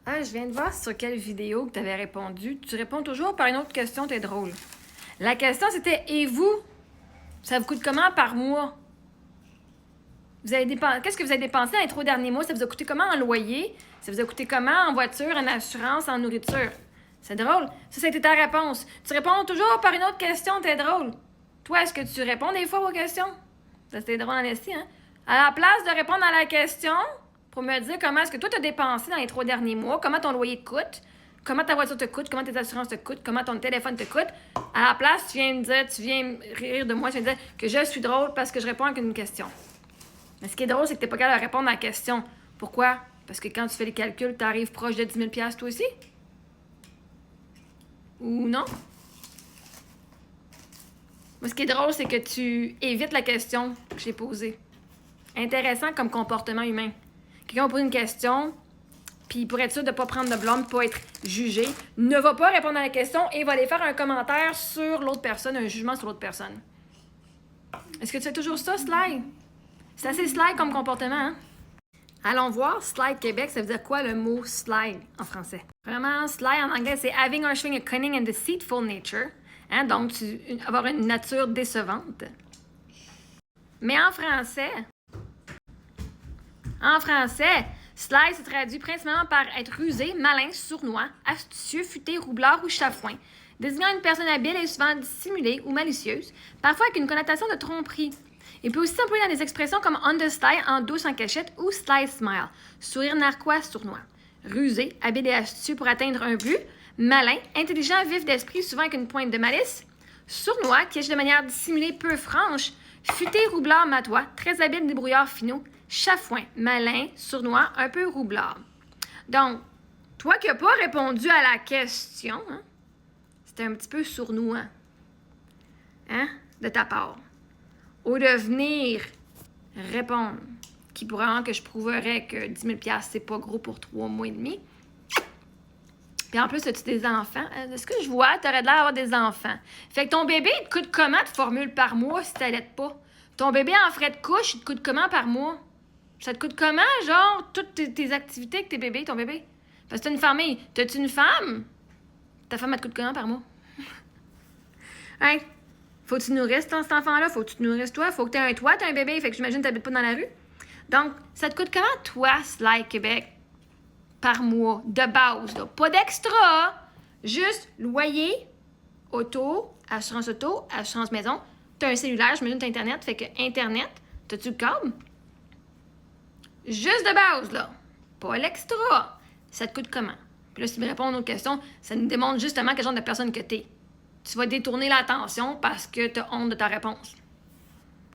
Ah, je viens de voir sur quelle vidéo que tu avais répondu. Tu réponds toujours par une autre question, t'es drôle. La question c'était et vous? Ça vous coûte comment par mois? Qu'est-ce que vous avez dépensé dans les 3 derniers mois? Ça vous a coûté comment en loyer? Ça vous a coûté comment en voiture, en assurance, en nourriture? C'est drôle. Ça a été ta réponse. Tu réponds toujours par une autre question, t'es drôle. Toi, est-ce que tu réponds des fois aux questions? Ça, c'était drôle en esti, hein? À la place de répondre à la question, pour me dire comment est-ce que toi, tu as dépensé dans les 3 derniers mois, comment ton loyer te coûte, comment ta voiture te coûte, comment tes assurances te coûtent, comment ton téléphone te coûte, à la place, tu viens me rire de moi, tu viens me dire que je suis drôle parce que je réponds avec une question. Mais ce qui est drôle, c'est que tu n'es pas capable de répondre à la question. Pourquoi? Parce que quand tu fais les calculs, tu arrives proche de 10 000 $ toi aussi? Ou non? Moi, ce qui est drôle, c'est que tu évites la question que j'ai posée. Intéressant comme comportement humain. Quelqu'un va poser une question, puis pour être sûr de ne pas prendre de blâme, pas être jugé, ne va pas répondre à la question et va aller faire un commentaire sur l'autre personne, un jugement sur l'autre personne. Est-ce que tu fais toujours ça, Sly? C'est assez Sly comme comportement, hein? Allons voir, Sly Québec, ça veut dire quoi le mot Sly en français? Vraiment, Sly en anglais, c'est having or showing a cunning and deceitful nature. Hein? Donc, avoir une nature décevante. Mais en français, Sly se traduit principalement par être rusé, malin, sournois, astucieux, futé, roublard ou chafouin, désignant une personne habile et souvent dissimulée ou malicieuse, parfois avec une connotation de tromperie. Il peut aussi s'employer dans des expressions comme on the sly, en douce en cachette, ou sly smile, sourire narquois, sournois. Rusé, habile et astucieux pour atteindre un but, malin, intelligent, vif d'esprit, souvent avec une pointe de malice, sournois, qui agit de manière dissimulée, peu franche, futé, roublard, matois, très habile, débrouillard, finot, chafouin, malin, sournois, un peu roublard. Donc, toi qui n'as pas répondu à la question, hein, c'était un petit peu sournois, hein, de ta part. Au de venir répondre, qui pourrait rendre que je prouverais que 10 000 $, c'est pas gros pour 3 mois et demi. Puis en plus, as-tu des enfants? De ce que je vois, t'aurais l'air d'avoir des enfants. Fait que ton bébé, il te coûte comment de formule par mois si t'allaites pas? Ton bébé en frais de couche, il te coûte comment par mois? Ça te coûte comment, genre, toutes tes activités avec tes bébés, ton bébé? Parce que t'as une famille. T'as-tu une femme? Ta femme, elle te coûte comment par mois? Hein? Faut que tu nourrisses cet enfant-là, faut que tu te nourrisses toi, faut que tu aies un toit, tu as un bébé, fait que j'imagine que tu n'habites pas dans la rue. Donc, ça te coûte comment, toi, Sly Québec, par mois, de base, là? Pas d'extra, juste loyer, auto, assurance maison. Tu as un cellulaire, j'imagine que tu as Internet, fait que Internet, t'as-tu le câble? Juste de base, là. Pas l'extra. Ça te coûte comment? Puis là, si tu me réponds à une autre question, ça nous démontre justement quel genre de personne que tu es. Tu vas détourner l'attention parce que tu as honte de ta réponse.